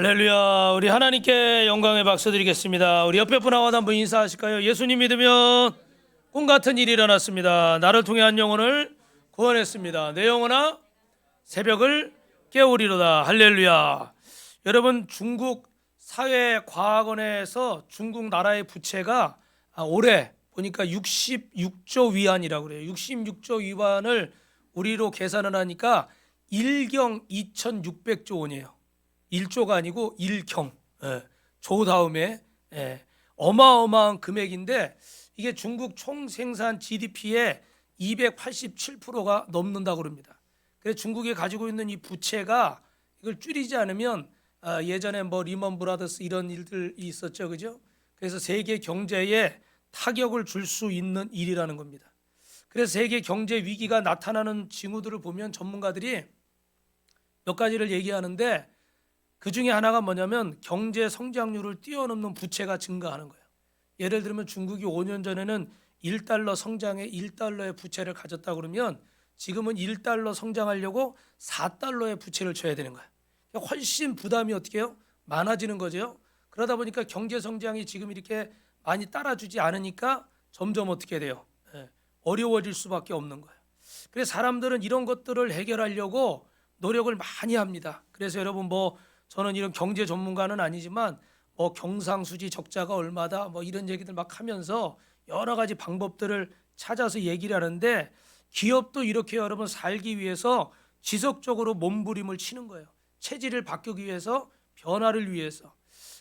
할렐루야. 우리 하나님께 영광의 박수 드리겠습니다. 우리 옆에 분하고 한번 인사하실까요? 예수님 믿으면 꿈 같은 일이 일어났습니다. 나를 통해 한 영혼을 구원했습니다. 내 영혼아 새벽을 깨우리로다. 할렐루야. 여러분, 중국 사회과학원에서 중국 나라의 부채가 올해 보니까 66조 위안이라고 그래요. 66조 위안을 우리로 계산을 하니까 1경 2600조 원이에요. 1조가 아니고 1경, 조 다음에 어마어마한 금액인데, 이게 중국 총 생산 GDP의 287%가 넘는다고 합니다. 그래서 중국이 가지고 있는 이 부채가 이걸 줄이지 않으면 예전에 뭐 리먼 브라더스 이런 일들이 있었죠, 그죠? 그래서 세계 경제에 타격을 줄 수 있는 일이라는 겁니다. 그래서 세계 경제 위기가 나타나는 징후들을 보면 전문가들이 몇 가지를 얘기하는데, 그 중에 하나가 뭐냐면 경제 성장률을 뛰어넘는 부채가 증가하는 거예요. 예를 들면 중국이 5년 전에는 1달러 성장에 1달러의 부채를 가졌다 그러면 지금은 1달러 성장하려고 4달러의 부채를 져야 되는 거예요. 훨씬 부담이 어떻게 해요? 많아지는 거죠. 그러다 보니까 경제 성장이 지금 이렇게 많이 따라주지 않으니까 점점 어떻게 돼요? 어려워질 수밖에 없는 거예요. 그래서 사람들은 이런 것들을 해결하려고 노력을 많이 합니다. 그래서 여러분, 뭐 저는 이런 경제 전문가는 아니지만 뭐 경상수지 적자가 얼마다 뭐 이런 얘기들 막 하면서 여러 가지 방법들을 찾아서 얘기를 하는데, 기업도 이렇게 여러분 살기 위해서 지속적으로 몸부림을 치는 거예요. 체질을 바꾸기 위해서, 변화를 위해서.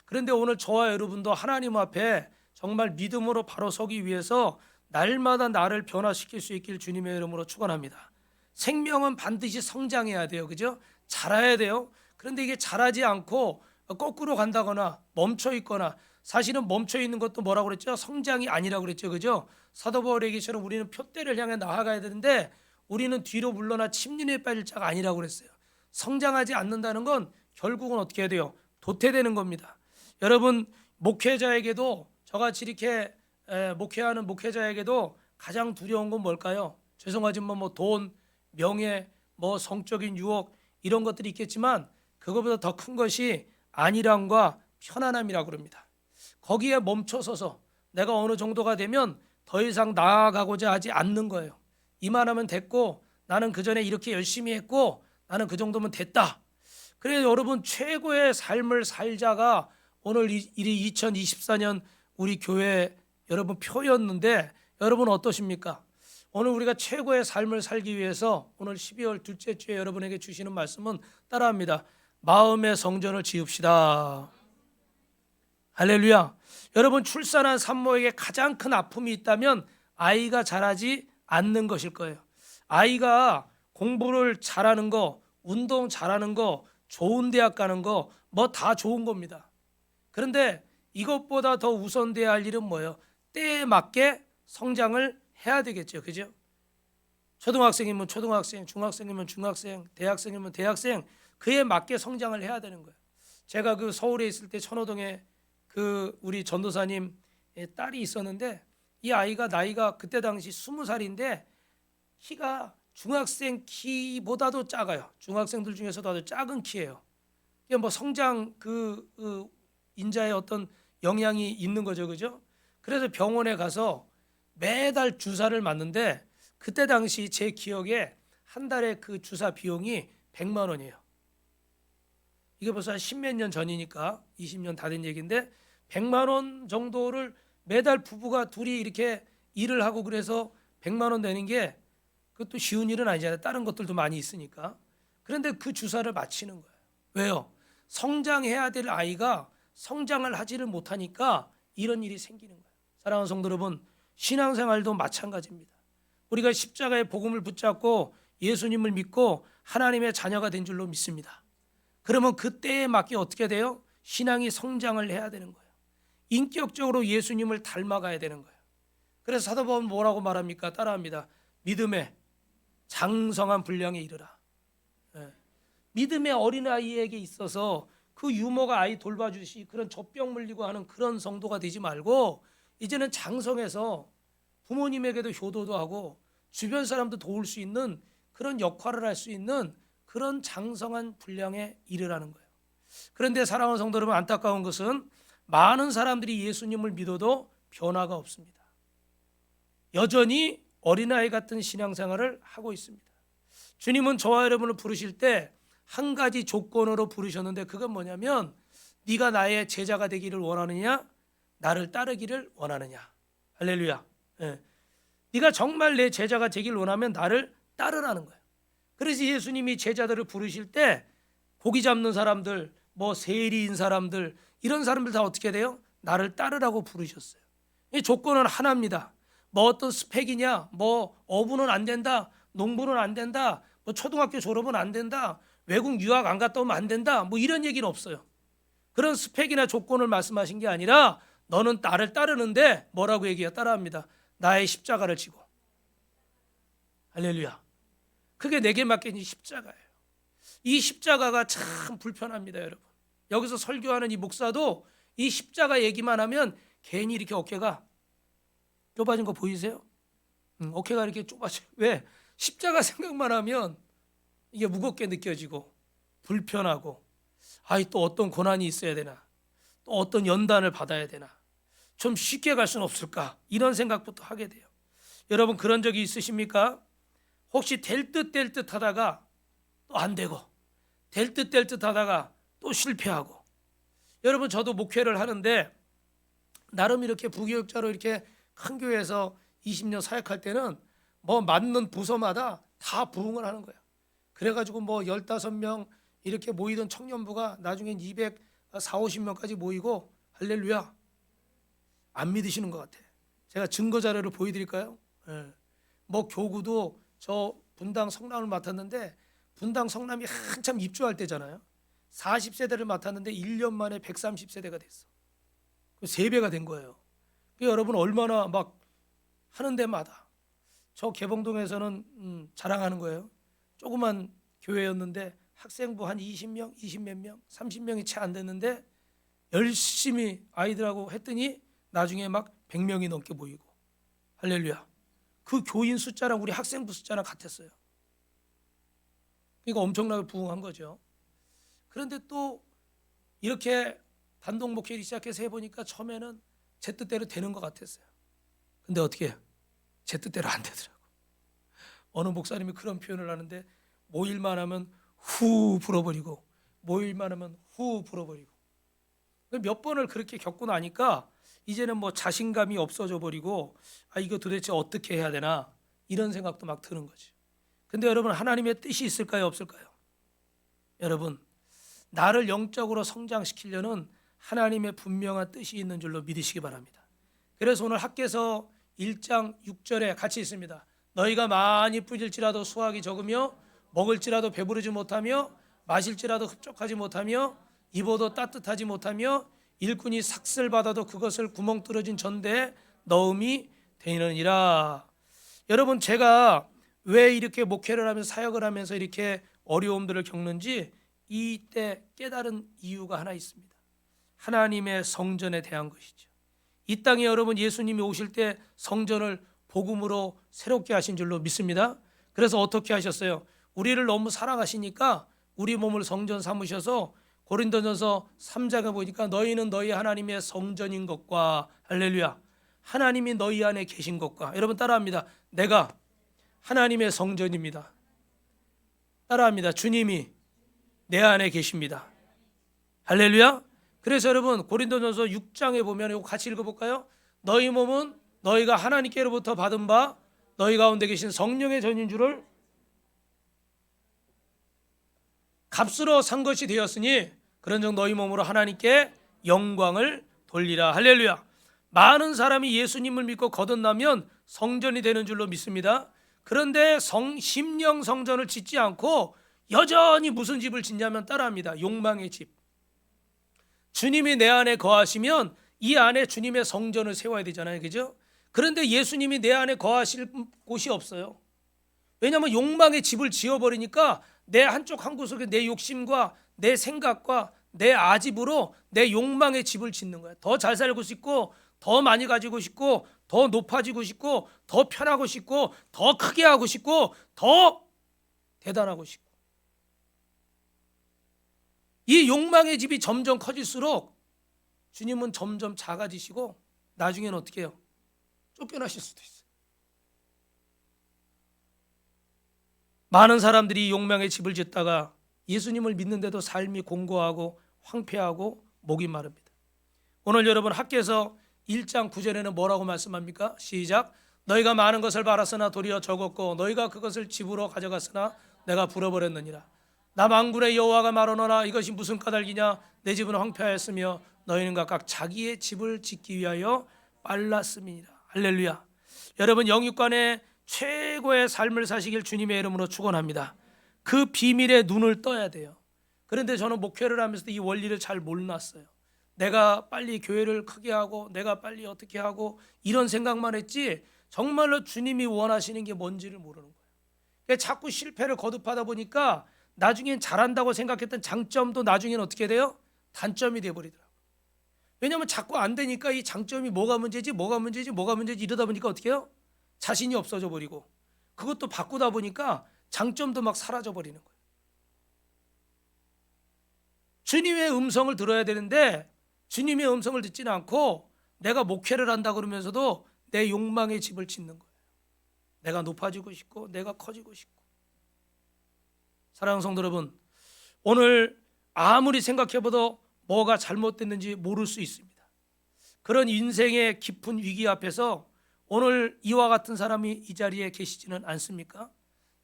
그런데 오늘 저와 여러분도 하나님 앞에 정말 믿음으로 바로 서기 위해서 날마다 나를 변화시킬 수 있길 주님의 이름으로 축원합니다. 생명은 반드시 성장해야 돼요, 그죠? 자라야 돼요. 그런데 이게 자라지 않고 거꾸로 간다거나 멈춰 있거나, 사실은 멈춰 있는 것도 뭐라고 그랬죠? 성장이 아니라고 그랬죠, 그죠? 사도 바울 얘기처럼 우리는 표대를 향해 나아가야 되는데 우리는 뒤로 물러나 침륜에 빠질 자가 아니라고 그랬어요. 성장하지 않는다는 건 결국은 어떻게 해야 돼요? 도태되는 겁니다. 여러분, 목회자에게도, 저같이 이렇게 목회하는 목회자에게도 가장 두려운 건 뭘까요? 죄송하지만 뭐 돈, 명예, 뭐 성적인 유혹 이런 것들이 있겠지만 그것보다 더 큰 것이 안일함과 편안함이라고 그럽니다. 거기에 멈춰서서 내가 어느 정도가 되면 더 이상 나아가고자 하지 않는 거예요. 이만하면 됐고, 나는 그 전에 이렇게 열심히 했고, 나는 그 정도면 됐다. 그래서 여러분, 최고의 삶을 살자가 오늘 이 2024년 우리 교회 여러분 표였는데, 여러분 어떠십니까? 오늘 우리가 최고의 삶을 살기 위해서 오늘 12월 둘째 주에 여러분에게 주시는 말씀은 따라합니다. 마음의 성전을 지읍시다. 할렐루야. 여러분, 출산한 산모에게 가장 큰 아픔이 있다면 아이가 자라지 않는 것일 거예요. 아이가 공부를 잘하는 거, 운동 잘하는 거, 좋은 대학 가는 거 뭐 다 좋은 겁니다. 그런데 이것보다 더 우선돼야 할 일은 뭐예요? 때에 맞게 성장을 해야 되겠죠, 그죠? 초등학생이면 초등학생, 중학생이면 중학생, 대학생이면 대학생, 그에 맞게 성장을 해야 되는 거예요. 제가 그 서울에 있을 때 천호동에 그 우리 전도사님 딸이 있었는데, 이 아이가 나이가 그때 당시 20살인데 키가 중학생 키보다도 작아요. 중학생들 중에서도 아주 작은 키예요. 이게 뭐 성장 그 인자의 어떤 영향이 있는 거죠, 그죠? 그래서 병원에 가서 매달 주사를 맞는데, 그때 당시 제 기억에 한 달에 그 주사 비용이 100만 원이에요. 이게 벌써 한 10몇 년 전이니까 20년 다 된 얘기인데, 100만 원 정도를 매달 부부가 둘이 이렇게 일을 하고 그래서 100만 원 내는 게 그것도 쉬운 일은 아니잖아요. 다른 것들도 많이 있으니까. 그런데 그 주사를 맞히는 거예요. 왜요? 성장해야 될 아이가 성장을 하지를 못하니까 이런 일이 생기는 거예요. 사랑하는 성도 여러분, 신앙생활도 마찬가지입니다. 우리가 십자가의 복음을 붙잡고 예수님을 믿고 하나님의 자녀가 된 줄로 믿습니다. 그러면 그때에 맞게 어떻게 돼요? 신앙이 성장을 해야 되는 거예요. 인격적으로 예수님을 닮아가야 되는 거예요. 그래서 사도 바울은 뭐라고 말합니까? 따라합니다. 믿음의 장성한 분량에 이르라. 믿음의 어린아이에게 있어서 그 유모가 아이 돌봐주시 그런 젖병 물리고 하는 그런 성도가 되지 말고, 이제는 장성해서 부모님에게도 효도도 하고 주변 사람도 도울 수 있는 그런 역할을 할 수 있는 그런 장성한 분량에 이르라는 거예요. 그런데 사랑하는 성도 여러분, 안타까운 것은 많은 사람들이 예수님을 믿어도 변화가 없습니다. 여전히 어린아이 같은 신앙생활을 하고 있습니다. 주님은 저와 여러분을 부르실 때 한 가지 조건으로 부르셨는데, 그건 뭐냐면 네가 나의 제자가 되기를 원하느냐, 나를 따르기를 원하느냐. 할렐루야. 예. 네가 정말 내 제자가 되기를 원하면 나를 따르라는 거예요. 그래서 예수님이 제자들을 부르실 때 고기 잡는 사람들, 뭐 세리인 사람들, 이런 사람들 다 어떻게 돼요? 나를 따르라고 부르셨어요. 이 조건은 하나입니다. 뭐 어떤 스펙이냐, 뭐 어부는 안 된다, 농부는 안 된다, 뭐 초등학교 졸업은 안 된다, 외국 유학 안 갔다 오면 안 된다, 뭐 이런 얘기는 없어요. 그런 스펙이나 조건을 말씀하신 게 아니라 너는 나를 따르는데 뭐라고 얘기해요? 따라합니다. 나의 십자가를 지고. 할렐루야. 그게 내게 맡긴 이 십자가예요. 이 십자가가 참 불편합니다, 여러분. 여기서 설교하는 이 목사도 이 십자가 얘기만 하면 괜히 이렇게 어깨가 좁아진 거 보이세요? 어깨가 이렇게 좁아져요. 왜? 십자가 생각만 하면 이게 무겁게 느껴지고 불편하고, 아이 또 어떤 고난이 있어야 되나, 또 어떤 연단을 받아야 되나, 좀 쉽게 갈 수는 없을까, 이런 생각부터 하게 돼요. 여러분 그런 적이 있으십니까? 혹시 될 듯 하다가 또 안 되고, 될 듯 하다가 또 실패하고. 여러분 저도 목회를 하는데 나름 이렇게 부교육자로 이렇게 큰 교회에서 20년 사역할 때는 뭐 맞는 부서마다 다 부흥을 하는 거야. 그래가지고 뭐 15명 이렇게 모이던 청년부가 나중엔 240~50명까지 모이고, 할렐루야. 안 믿으시는 것 같아. 제가 증거 자료를 보여드릴까요? 예. 뭐 교구도 저 분당 성남을 맡았는데, 분당 성남이 한참 입주할 때잖아요. 40세대를 맡았는데 1년 만에 130세대가 됐어. 3배가 된 거예요. 여러분 얼마나 막 하는 데마다. 저 개봉동에서는 자랑하는 거예요. 조그만 교회였는데 학생부 한 20명, 20몇 명, 30명이 채 안 됐는데 열심히 아이들하고 했더니 나중에 막 100명이 넘게 모이고. 할렐루야. 그 교인 숫자랑 우리 학생부 숫자랑 같았어요. 그러니까 엄청나게 부흥한 거죠. 그런데 또 이렇게 단독 목회를 시작해서 해보니까 처음에는 제 뜻대로 되는 것 같았어요. 근데 어떻게 해요? 제 뜻대로 안 되더라고. 어느 목사님이 그런 표현을 하는데, 모일만 하면 후 불어버리고, 모일만 하면 후 불어버리고. 몇 번을 그렇게 겪고 나니까 이제는 뭐 자신감이 없어져 버리고, 아 이거 도대체 어떻게 해야 되나, 이런 생각도 막 드는 거지. 근데 여러분 하나님의 뜻이 있을까요, 없을까요? 여러분 나를 영적으로 성장시키려는 하나님의 분명한 뜻이 있는 줄로 믿으시기 바랍니다. 그래서 오늘 학개서 1장 6절에 같이 있습니다. 너희가 많이 뿌릴지라도 수확이 적으며, 먹을지라도 배부르지 못하며, 마실지라도 흡족하지 못하며, 입어도 따뜻하지 못하며, 일꾼이 삭슬 받아도 그것을 구멍 뚫어진 전대에 넣음이 되느니라. 여러분 제가 왜 이렇게 목회를 하면서 사역을 하면서 이렇게 어려움들을 겪는지 이때 깨달은 이유가 하나 있습니다. 하나님의 성전에 대한 것이죠. 이 땅에 여러분 예수님이 오실 때 성전을 복음으로 새롭게 하신 줄로 믿습니다. 그래서 어떻게 하셨어요? 우리를 너무 사랑하시니까 우리 몸을 성전 삼으셔서 고린도전서 3장에 보니까 너희는 너희 하나님의 성전인 것과, 할렐루야, 하나님이 너희 안에 계신 것과. 여러분 따라합니다. 내가 하나님의 성전입니다. 따라합니다. 주님이 내 안에 계십니다. 할렐루야. 그래서 여러분 고린도전서 6장에 보면 이거 같이 읽어볼까요? 너희 몸은 너희가 하나님께로부터 받은 바 너희 가운데 계신 성령의 전인 줄을 값으로 산 것이 되었으니 그런즉 너희 몸으로 하나님께 영광을 돌리라. 할렐루야. 많은 사람이 예수님을 믿고 거듭나면 성전이 되는 줄로 믿습니다. 그런데 심령 성전을 짓지 않고 여전히 무슨 집을 짓냐면 따라합니다. 욕망의 집. 주님이 내 안에 거하시면 이 안에 주님의 성전을 세워야 되잖아요. 그죠? 그런데 예수님이 내 안에 거하실 곳이 없어요. 왜냐하면 욕망의 집을 지어버리니까 내 한쪽 한 구석에 내 욕심과 내 생각과 내 아집으로 내 욕망의 집을 짓는 거야. 더 잘 살고 싶고, 더 많이 가지고 싶고, 더 높아지고 싶고, 더 편하고 싶고, 더 크게 하고 싶고, 더 대단하고 싶고. 이 욕망의 집이 점점 커질수록 주님은 점점 작아지시고 나중에는 어떻게 해요? 쫓겨나실 수도 있어요. 많은 사람들이 욕망의 집을 짓다가 예수님을 믿는데도 삶이 공고하고 황폐하고 목이 마릅니다. 오늘 여러분 학교에서 1장 9절에는 뭐라고 말씀합니까? 시작. 너희가 많은 것을 바랐으나 도리어 적었고 너희가 그것을 집으로 가져갔으나 내가 불어버렸느니라. 나 만군의 여호와가 말하노라 이것이 무슨 까닭이냐. 내 집은 황폐하였으며 너희는 각각 자기의 집을 짓기 위하여 빨랐음이니라. 할렐루야. 여러분 영육간에 최고의 삶을 사시길 주님의 이름으로 축원합니다. 그 비밀에 눈을 떠야 돼요. 그런데 저는 목회를 하면서도 이 원리를 잘 몰랐어요. 내가 빨리 교회를 크게 하고 내가 빨리 어떻게 하고 이런 생각만 했지 정말로 주님이 원하시는 게 뭔지를 모르는 거예요. 그러니까 자꾸 실패를 거듭하다 보니까 나중엔 잘한다고 생각했던 장점도 나중엔 어떻게 돼요? 단점이 돼버리더라고요. 왜냐하면 자꾸 안 되니까 이 장점이 뭐가 문제지 이러다 보니까 어떻게 해요? 자신이 없어져 버리고 그것도 바꾸다 보니까 장점도 막 사라져 버리는 거예요. 주님의 음성을 들어야 되는데 주님의 음성을 듣지는 않고 내가 목회를 한다 그러면서도 내 욕망의 집을 짓는 거예요. 내가 높아지고 싶고 내가 커지고 싶고. 사랑하는 성도 여러분, 오늘 아무리 생각해봐도 뭐가 잘못됐는지 모를 수 있습니다. 그런 인생의 깊은 위기 앞에서 오늘 이와 같은 사람이 이 자리에 계시지는 않습니까?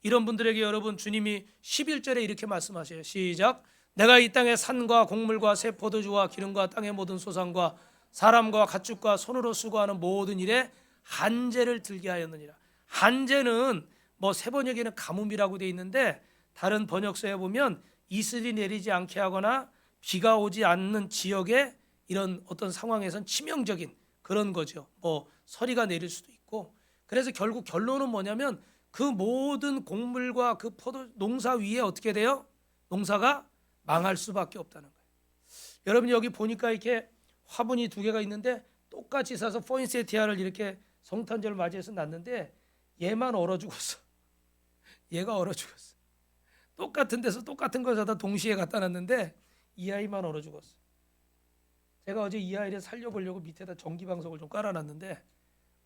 이런 분들에게 여러분 주님이 11절에 이렇게 말씀하세요. 시작. 내가 이 땅의 산과 곡물과 새 포도주와 기름과 땅의 모든 소산과 사람과 가축과 손으로 수고하는 모든 일에 한제를 들게 하였느니라. 한제는 뭐 새 번역에는 가뭄이라고 되어 있는데 다른 번역서에 보면 이슬이 내리지 않게 하거나 비가 오지 않는 지역의 이런 어떤 상황에선 치명적인 그런 거죠. 뭐 서리가 내릴 수도 있고. 그래서 결국 결론은 뭐냐면 그 모든 곡물과 그 포도 농사 위에 어떻게 돼요? 농사가 망할 수밖에 없다는 거예요. 여러분 여기 보니까 이렇게 화분이 두 개가 있는데 똑같이 사서 포인세티아를 이렇게 성탄절을 맞이해서 놨는데 얘만 얼어 죽었어. 얘가 얼어 죽었어. 똑같은 데서 똑같은 걸 사다 동시에 갖다 놨는데 이 아이만 얼어 죽었어. 제가 어제 이 아이를 살려보려고 밑에다 전기방석을 좀 깔아놨는데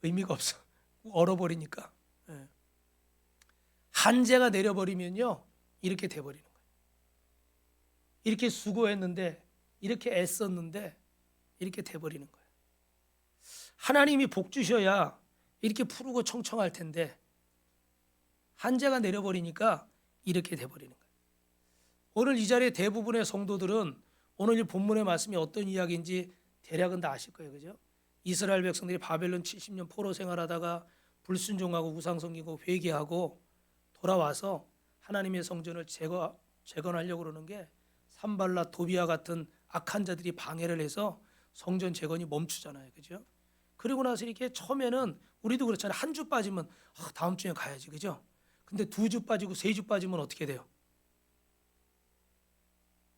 의미가 없어. 얼어버리니까. 한재가 내려버리면요 이렇게 돼버리는 거예요. 이렇게 수고했는데 이렇게 애썼는데 이렇게 돼버리는 거예요. 하나님이 복 주셔야 이렇게 푸르고 청청할 텐데 한재가 내려버리니까 이렇게 돼버리는 거예요. 오늘 이 자리에 대부분의 성도들은 오늘 이 본문의 말씀이 어떤 이야기인지 대략은 다 아실 거예요. 그죠? 이스라엘 백성들이 바벨론 70년 포로 생활하다가 불순종하고 우상 섬기고 회개하고 돌아와서 하나님의 성전을 재건하려고 그러는 게 산발랏 도비아 같은 악한 자들이 방해를 해서 성전 재건이 멈추잖아요. 그죠? 그리고 나서 이렇게 처음에는 우리도 그렇잖아요. 한 주 빠지면 다음 주에 가야지. 그죠? 근데 2주 빠지고 3주 빠지면 어떻게 돼요?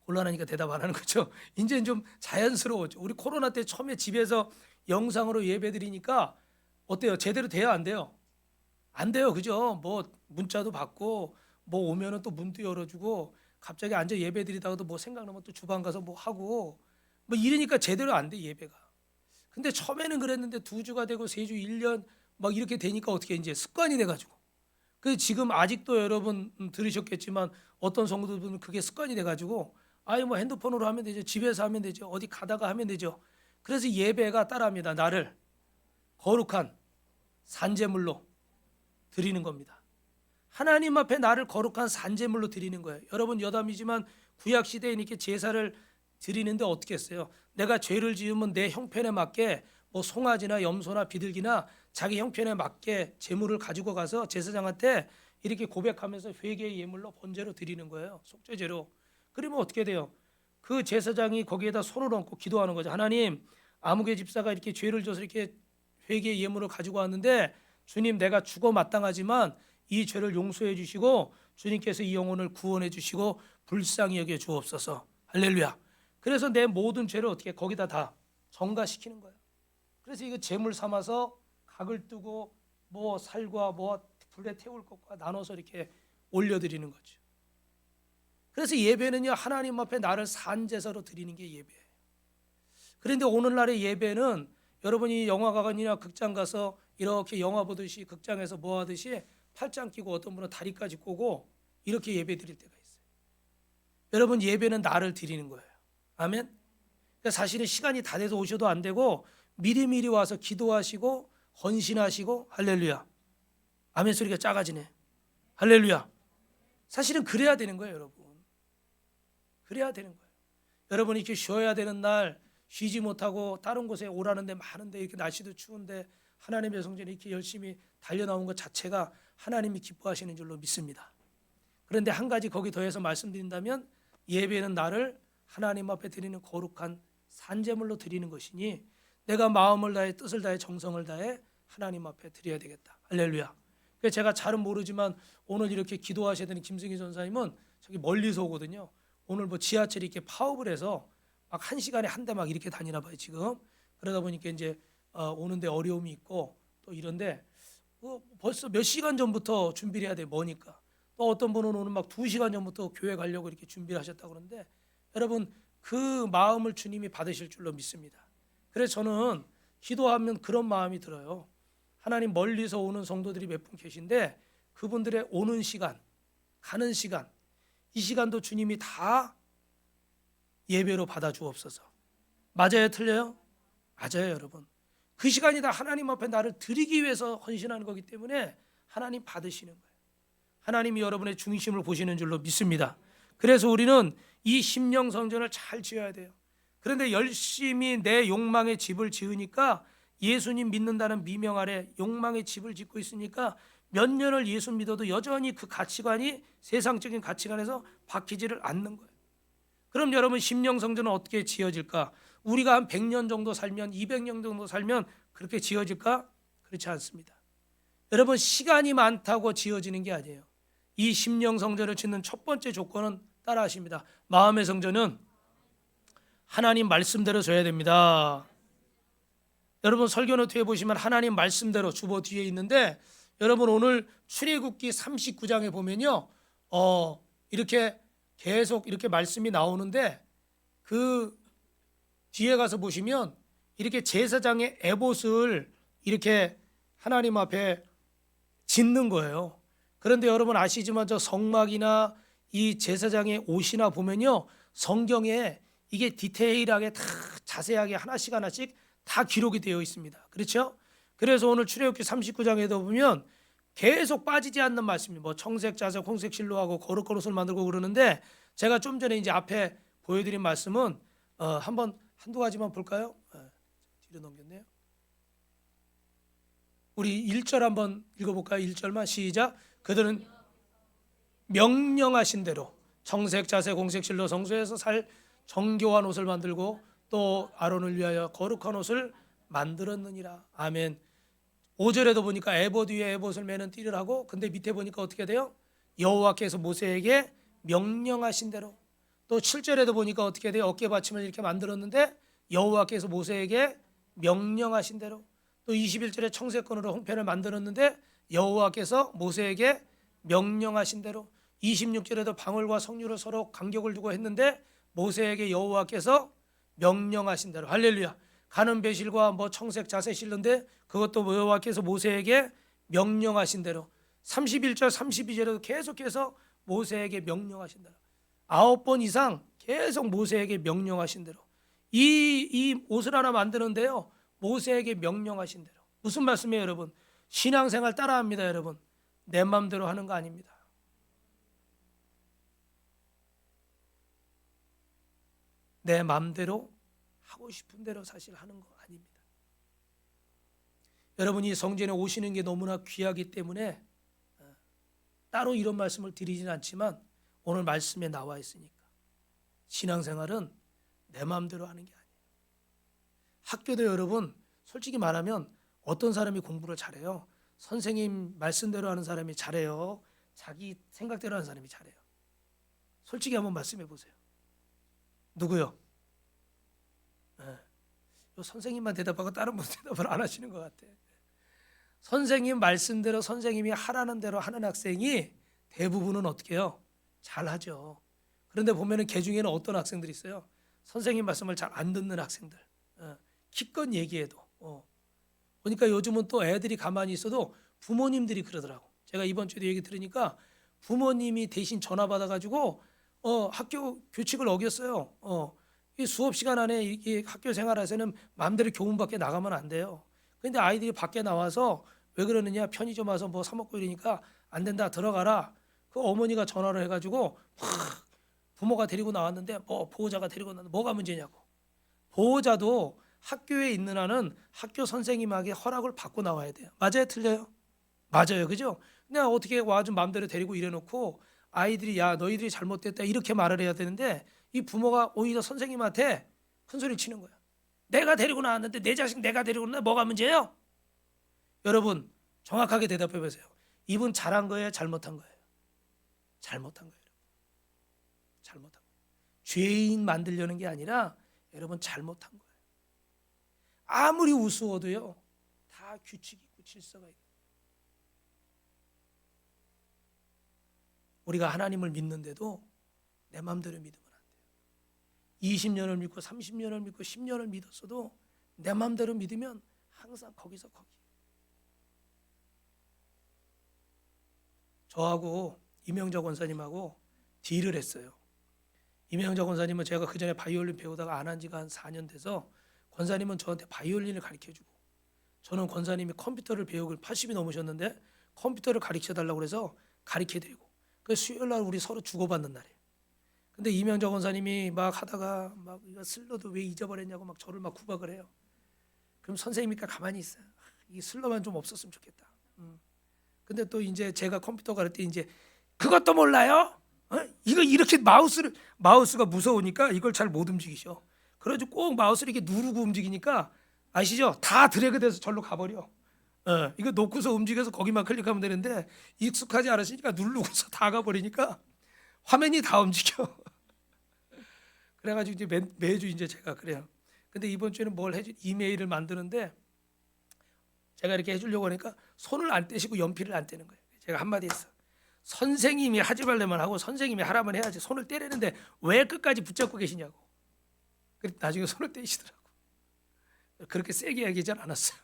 곤란하니까 대답 안 하는 거죠. 이제는 좀 자연스러워져. 우리 코로나 때 처음에 집에서 영상으로 예배 드리니까 어때요? 제대로 돼요? 안 돼요? 안 돼요. 그죠? 뭐 문자도 받고 뭐 오면은 또 문도 열어주고 갑자기 앉아 예배 드리다가도 뭐 생각나면 또 주방 가서 뭐 하고 뭐 이러니까 제대로 안 돼 예배가. 근데 처음에는 그랬는데 2주가 되고 3주 1년 막 이렇게 되니까 어떻게 이제 습관이 돼가지고 그 지금 아직도 여러분 들으셨겠지만 어떤 성도들은 그게 습관이 돼가지고 아예 뭐 핸드폰으로 하면 되죠. 집에서 하면 되죠. 어디 가다가 하면 되죠. 그래서 예배가 따라합니다. 나를 거룩한 산제물로 드리는 겁니다. 하나님 앞에 나를 거룩한 산제물로 드리는 거예요. 여러분 여담이지만 구약 시대에 이렇게 제사를 드리는데 어떻게 했어요? 내가 죄를 지으면 내 형편에 맞게 뭐 송아지나 염소나 비둘기나 자기 형편에 맞게 제물을 가지고 가서 제사장한테 이렇게 고백하면서 회개의 예물로 번제로 드리는 거예요. 속죄제로. 그러면 어떻게 돼요? 그 제사장이 거기에다 손을 얹고 기도하는 거죠. 하나님, 아무개 집사가 이렇게 죄를 져서 이렇게 회개의 예물을 가지고 왔는데 주님 내가 죽어 마땅하지만 이 죄를 용서해 주시고 주님께서 이 영혼을 구원해 주시고 불쌍히 여겨 주옵소서. 할렐루야. 그래서 내 모든 죄를 어떻게 거기다 다 전가시키는 거예요. 그래서 이거 제물 삼아서 각을 뜨고 뭐 살과 뭐 불에 태울 것과 나눠서 이렇게 올려드리는 거죠. 그래서 예배는요, 하나님 앞에 나를 산제사로 드리는 게 예배예요. 그런데 오늘날의 예배는 여러분이 영화관이나 극장 가서 이렇게 영화 보듯이 극장에서 뭐 하듯이 팔짱 끼고 어떤 분은 다리까지 꼬고 이렇게 예배 드릴 때가 있어요. 여러분, 예배는 나를 드리는 거예요. 아멘. 그러니까 사실은 시간이 다 돼서 오셔도 안 되고 미리미리 와서 기도하시고 헌신하시고, 할렐루야. 아멘 소리가 작아지네. 할렐루야. 사실은 그래야 되는 거예요, 여러분. 그래야 되는 거예요. 여러분이 이렇게 쉬어야 되는 날 쉬지 못하고 다른 곳에 오라는데 많은데, 이렇게 날씨도 추운데 하나님의 성전에 이렇게 열심히 달려나온 것 자체가 하나님이 기뻐하시는 줄로 믿습니다. 그런데 한 가지 거기 더해서 말씀드린다면, 예배는 나를 하나님 앞에 드리는 거룩한 산제물로 드리는 것이니 내가 마음을 다해 뜻을 다해 정성을 다해 하나님 앞에 드려야 되겠다. 할렐루야. 그래서 제가 잘은 모르지만 오늘 이렇게 기도하셔야 되는 김승희 전사님은 저기 멀리서 오거든요. 오늘 뭐 지하철이 이렇게 파업을 해서 막 1시간에 한 대 막 이렇게 다니나 봐요 지금. 그러다 보니까 이제 오는데 어려움이 있고 또 이런데 벌써 몇 시간 전부터 준비를 해야 돼. 뭐니까. 또 어떤 분은 오늘 막 2시간 전부터 교회 가려고 이렇게 준비를 하셨다고 그러는데, 여러분 그 마음을 주님이 받으실 줄로 믿습니다. 그래서 저는 기도하면 그런 마음이 들어요. 하나님, 멀리서 오는 성도들이 몇 분 계신데 그분들의 오는 시간, 가는 시간, 이 시간도 주님이 다 예배로 받아 주옵소서. 맞아요, 틀려요? 맞아요, 여러분. 그 시간이 다 하나님 앞에 나를 드리기 위해서 헌신하는 거기 때문에 하나님 받으시는 거예요. 하나님이 여러분의 중심을 보시는 줄로 믿습니다. 그래서 우리는 이 심령 성전을 잘 지어야 돼요. 그런데 열심히 내 욕망의 집을 지으니까, 예수님 믿는다는 미명 아래 욕망의 집을 짓고 있으니까 몇 년을 예수 믿어도 여전히 그 가치관이 세상적인 가치관에서 바뀌지를 않는 거예요. 그럼 여러분, 심령 성전은 어떻게 지어질까? 우리가 한 100년 정도 살면, 200년 정도 살면 그렇게 지어질까? 그렇지 않습니다. 여러분, 시간이 많다고 지어지는 게 아니에요. 이 심령 성전을 짓는 첫 번째 조건은 따라하십니다. 마음의 성전은 하나님 말씀대로 져야 됩니다. 여러분, 설교 노트에 보시면 하나님 말씀대로 주보 뒤에 있는데, 여러분 오늘 출애굽기 39장에 보면요, 이렇게 계속 이렇게 말씀이 나오는데, 그 뒤에 가서 보시면 이렇게 제사장의 에봇을 이렇게 하나님 앞에 짓는 거예요. 그런데 여러분 아시지만 저 성막이나 이 제사장의 옷이나 보면요, 성경에 이게 디테일하게 다 자세하게 하나씩 하나씩 다 기록이 되어 있습니다. 그렇죠? 그래서 오늘 출애굽기 39장에도 보면 계속 빠지지 않는 말씀이, 뭐 청색, 자색, 홍색 실로하고 거룩한 옷을 만들고 그러는데, 제가 좀 전에 이제 앞에 보여드린 말씀은 한번 한두 가지만 볼까요? 뒤로 넘겼네요. 우리 1절 한번 읽어볼까요? 1절만 시작. 그들은 명령하신 대로 청색, 자색, 홍색 실로 성소에서 살 정교한 옷을 만들고 또 아론을 위하여 거룩한 옷을 만들었느니라. 아멘. 5절에도 보니까 에봇 위에 에봇을 매는 띠를 하고, 근데 밑에 보니까 어떻게 돼요? 여호와께서 모세에게 명령하신 대로. 또 7절에도 보니까 어떻게 돼요? 어깨 받침을 이렇게 만들었는데 여호와께서 모세에게 명령하신 대로. 또 21절에 청색건으로 홍편을 만들었는데 여호와께서 모세에게 명령하신 대로. 26절에도 방울과 석류를 서로 간격을 두고 했는데 모세에게 여호와께서 명령하신 대로. 할렐루야. 가는 배실과 뭐 청색 자색 실는데 그것도 여호와께서 모세에게 명령하신 대로. 31절 32절에도 계속해서 모세에게 명령하신 대로 9번 이상 계속 모세에게 명령하신 대로. 이 옷을 하나 만드는데요, 모세에게 명령하신 대로. 무슨 말씀이에요, 여러분? 신앙생활 따라합니다, 여러분. 내 마음대로 하는 거 아닙니다. 내 마음대로 하고 싶은 대로 사실 하는 거 아닙니다. 여러분이 성전에 오시는 게 너무나 귀하기 때문에 따로 이런 말씀을 드리진 않지만 오늘 말씀에 나와 있으니까, 신앙생활은 내 마음대로 하는 게 아니에요. 학교도 여러분 솔직히 말하면 어떤 사람이 공부를 잘해요? 선생님 말씀대로 하는 사람이 잘해요? 자기 생각대로 하는 사람이 잘해요? 솔직히 한번 말씀해 보세요. 누구요? 선생님만 대답하고 다른 분 대답을 안 하시는 것 같아. 선생님 말씀대로 선생님이 하라는 대로 하는 학생이 대부분은 어떻게 해요? 잘하죠. 그런데 보면은 개 중에는 어떤 학생들이 있어요. 선생님 말씀을 잘 안 듣는 학생들. 기껏 얘기해도. 보니까 요즘은 또 애들이 가만히 있어도 부모님들이 그러더라고. 제가 이번 주에도 얘기 들으니까 부모님이 대신 전화 받아가지고 학교 규칙을 어겼어요. 이 수업 시간 안에 이 학교 생활에서는 마음대로 교문 밖에 나가면 안 돼요. 근데 아이들이 밖에 나와서 왜 그러느냐, 편의점 와서 뭐 사 먹고 이러니까 안 된다, 들어가라. 그 어머니가 전화를 해가지고 막 부모가 데리고 나왔는데 보호자가 데리고 나왔는데 뭐가 문제냐고. 보호자도 학교에 있는 한은 학교 선생님에게 허락을 받고 나와야 돼요. 맞아요, 틀려요? 맞아요, 그죠? 근데 어떻게 와좀 마음대로 데리고 이래놓고 아이들이 야 너희들이 잘못됐다 이렇게 말을 해야 되는데 이 부모가 오히려 선생님한테 큰 소리 치는 거야. 내가 데리고 나왔는데 내 자식 내가 데리고 나왔는데 뭐가 문제예요? 여러분 정확하게 대답해 보세요. 이분 잘한 거예요, 잘못한 거예요? 잘못한 거예요. 잘못한 거예요. 죄인 만들려는 게 아니라 여러분 잘못한 거예요. 아무리 우스워도요 다 규칙이 있고 질서가 있고. 우리가 하나님을 믿는데도 내 마음대로 믿으면 안 돼요. 20년을 믿고 30년을 믿고 10년을 믿었어도 내 마음대로 믿으면 항상 거기서 거기. 저하고 이명자 권사님하고 딜을 했어요. 이명자 권사님은 제가 그전에 바이올린 배우다가 안 한 지가 한 4년 돼서 권사님은 저한테 바이올린을 가르쳐주고 저는 권사님이 컴퓨터를 배우고 80이 넘으셨는데 컴퓨터를 가르쳐달라고 그래서 가르쳐드리고 그 수요일날 우리 서로 주고받는 날이에요. 근데 이명자 권사님이 막 하다가 막 이거 슬러도 왜 잊어버렸냐고 막 저를 막 구박을 해요. 그럼 선생님이니까 가만히 있어요. 이 슬러만 좀 없었으면 좋겠다. 근데 또 이제 제가 컴퓨터 가르칠 때 이제 그것도 몰라요? 이거 이렇게 마우스가 무서우니까 이걸 잘 못 움직이셔. 그래가지고 꼭 마우스를 이렇게 누르고 움직이니까 아시죠? 다 드래그돼서 절로 가버려. 이거 놓고서 움직여서 거기만 클릭하면 되는데 익숙하지 않으시니까 누르고서 다 가버리니까 화면이 다 움직여. 그래가지고 이제 매주 이제 제가 그래요. 근데 이번 주에는 뭘 해주? 이메일을 만드는데 제가 이렇게 해주려고 하니까 손을 안 떼시고 연필을 안 떼는 거예요. 제가 한마디 했어. 선생님이 하지 말려면 하고 선생님이 하라면 해야지 손을 떼려는데 왜 끝까지 붙잡고 계시냐고. 그래서 나중에 손을 떼시더라고. 그렇게 세게 얘기하지 않았어요.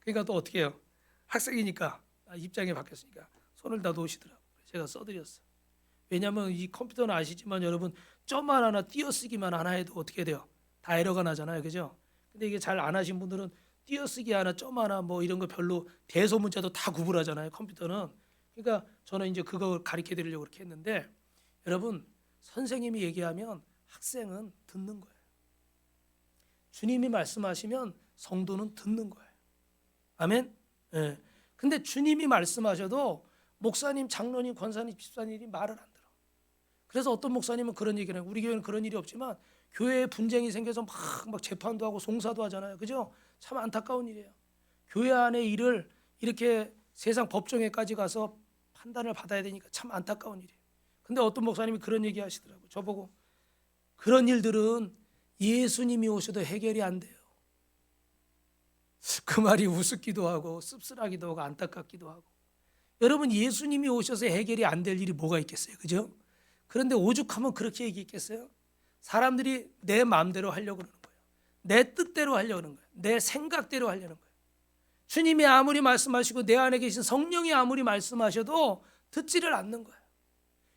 그러니까 또 어떻게 해요? 학생이니까 입장이 바뀌었으니까 손을 다 놓으시더라고. 제가 써드렸어. 왜냐하면 이 컴퓨터는 아시지만 여러분 점만 하나 띄어쓰기만 하나 해도 어떻게 돼요? 다 에러가 나잖아요, 그죠? 근데 이게 잘 안 하신 분들은 띄어쓰기 하나, 점 하나 뭐 이런 거 별로 대소문자도 다 구분하잖아요, 컴퓨터는. 그러니까 저는 이제 그거 가르쳐 드리려고 그렇게 했는데 여러분 선생님이 얘기하면 학생은 듣는 거예요. 주님이 말씀하시면 성도는 듣는 거예요. 아멘. 예. 근데 주님이 말씀하셔도 목사님, 장로님, 권사님, 집사님이 말을 안 들어. 그래서 어떤 목사님은 그런 얘기를 해요. 우리 교회는 그런 일이 없지만 교회에 분쟁이 생겨서 막 재판도 하고 송사도 하잖아요. 그죠? 참 안타까운 일이에요. 교회 안의 일을 이렇게 세상 법정에까지 가서 판단을 받아야 되니까 참 안타까운 일이에요. 근데 어떤 목사님이 그런 얘기 하시더라고요. 저보고 그런 일들은 예수님이 오셔도 해결이 안 돼요. 그 말이 우습기도 하고 씁쓸하기도 하고 안타깝기도 하고. 여러분 예수님이 오셔서 해결이 안 될 일이 뭐가 있겠어요, 그죠? 그런데 오죽하면 그렇게 얘기했겠어요? 사람들이 내 마음대로 하려고 그러는 거예요. 내 뜻대로 하려고 하는 거예요. 내 생각대로 하려는 거예요. 주님이 아무리 말씀하시고 내 안에 계신 성령이 아무리 말씀하셔도 듣지를 않는 거예요.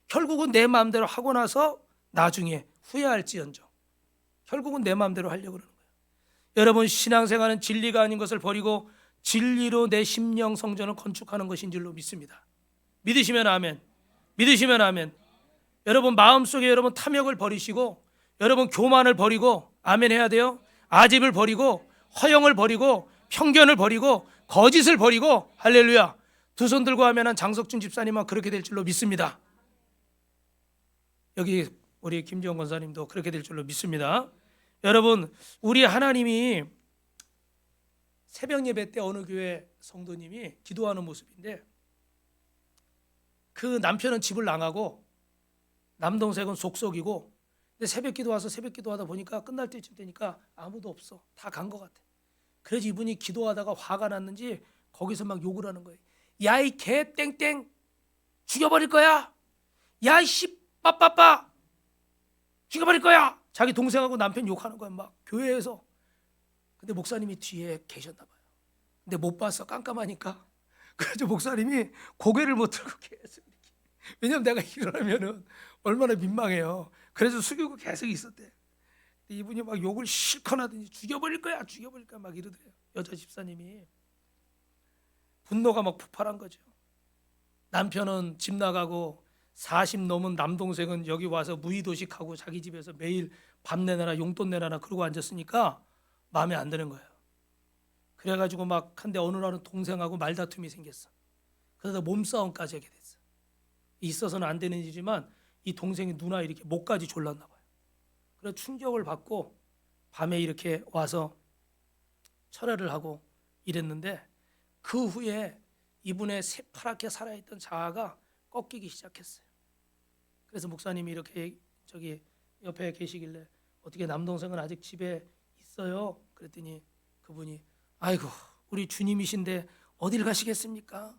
결국은 내 마음대로 하고 나서 나중에 후회할지언정 결국은 내 마음대로 하려고 그러는 거예요. 여러분 신앙생활은 진리가 아닌 것을 버리고 진리로 내 심령 성전을 건축하는 것인 줄로 믿습니다. 믿으시면 아멘. 믿으시면 아멘. 여러분 마음속에 여러분 탐욕을 버리시고 여러분 교만을 버리고 아멘 해야 돼요. 아집을 버리고 허영을 버리고 편견을 버리고 거짓을 버리고 할렐루야. 두 손 들고 하면 장석준 집사님은 그렇게 될 줄로 믿습니다. 여기 우리 김지영 권사님도 그렇게 될 줄로 믿습니다. 여러분 우리 하나님이 새벽 예배 때 어느 교회 성도님이 기도하는 모습인데 그 남편은 집을 나가고 남동생은 속속이고 근데 새벽 기도 와서 새벽 기도하다 보니까 끝날 때쯤 되니까 아무도 없어. 다 간 것 같아. 그래서 이분이 기도하다가 화가 났는지 거기서 막 욕을 하는 거예요. 야 이 개 땡땡 죽여버릴 거야. 야 이 씨 빠빠빠 죽여버릴 거야. 자기 동생하고 남편 욕하는 거야 막 교회에서. 근데 목사님이 뒤에 계셨나 봐요. 근데 못 봤어. 깜깜하니까. 그래서 목사님이 고개를 못 들고 계속 이렇게. 왜냐면 내가 일어나면은 얼마나 민망해요. 그래서 숙이고 계속 있었대. 이분이 막 욕을 실컷 하더니 죽여버릴 거야 막 이러더래요. 여자 집사님이. 분노가 막 폭발한 거죠. 남편은 집 나가고 40 넘은 남동생은 여기 와서 무의도식하고 자기 집에서 매일 밥 내놔라 용돈 내놔라 그러고 앉았으니까 마음에 안 드는 거예요. 그래가지고 막 한데 어느 날은 동생하고 말다툼이 생겼어. 그러다 몸싸움까지 하게 됐어. 있어서는 안 되는 일이지만 이 동생이 누나 이렇게 목까지 졸랐나 봐요. 그래서 충격을 받고 밤에 이렇게 와서 철회를 하고 이랬는데 그 후에 이분의 새파랗게 살아있던 자아가 꺾이기 시작했어요. 그래서 목사님이 이렇게 저기 옆에 계시길래 어떻게 남동생은 아직 집에 있어요? 그랬더니 그분이 아이고 우리 주님이신데 어딜 가시겠습니까?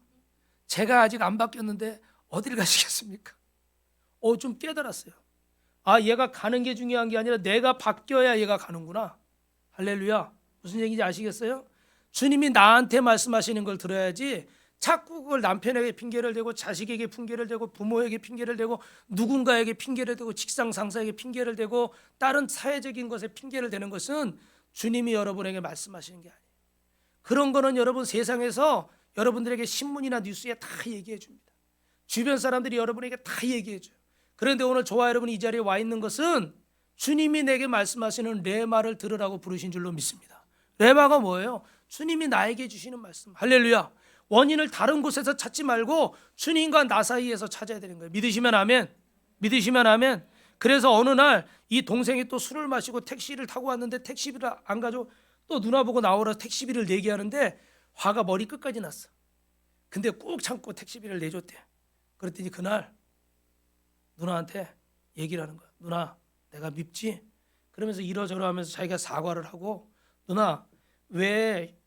제가 아직 안 바뀌었는데 어딜 가시겠습니까? 좀 깨달았어요. 아 얘가 가는 게 중요한 게 아니라 내가 바뀌어야 얘가 가는구나. 할렐루야. 무슨 얘기인지 아시겠어요? 주님이 나한테 말씀하시는 걸 들어야지 자꾸 그걸 남편에게 핑계를 대고 자식에게 핑계를 대고 부모에게 핑계를 대고 누군가에게 핑계를 대고 직장 상사에게 핑계를 대고 다른 사회적인 것에 핑계를 대는 것은 주님이 여러분에게 말씀하시는 게 아니에요. 그런 거는 여러분 세상에서 여러분들에게 신문이나 뉴스에 다 얘기해 줍니다. 주변 사람들이 여러분에게 다 얘기해 줘요. 그런데 오늘 저와 여러분이 이 자리에 와 있는 것은 주님이 내게 말씀하시는 레마를 들으라고 부르신 줄로 믿습니다. 레마가 뭐예요? 주님이 나에게 주시는 말씀. 할렐루야. 원인을 다른 곳에서 찾지 말고 주님과 나 사이에서 찾아야 되는 거예요. 믿으시면 아멘. 믿으시면 아멘. 그래서 어느 날 이 동생이 또 술을 마시고 택시를 타고 왔는데 택시비를 안 가지고 또 누나 보고 나오라 택시비를 내게 하는데 화가 머리 끝까지 났어. 근데 꾹 참고 택시비를 내줬대. 그랬더니 그날 누나한테 얘기를 하는 거야. 누나 내가 밉지? 그러면서 이러저러 하면서 자기가 사과를 하고 누나 왜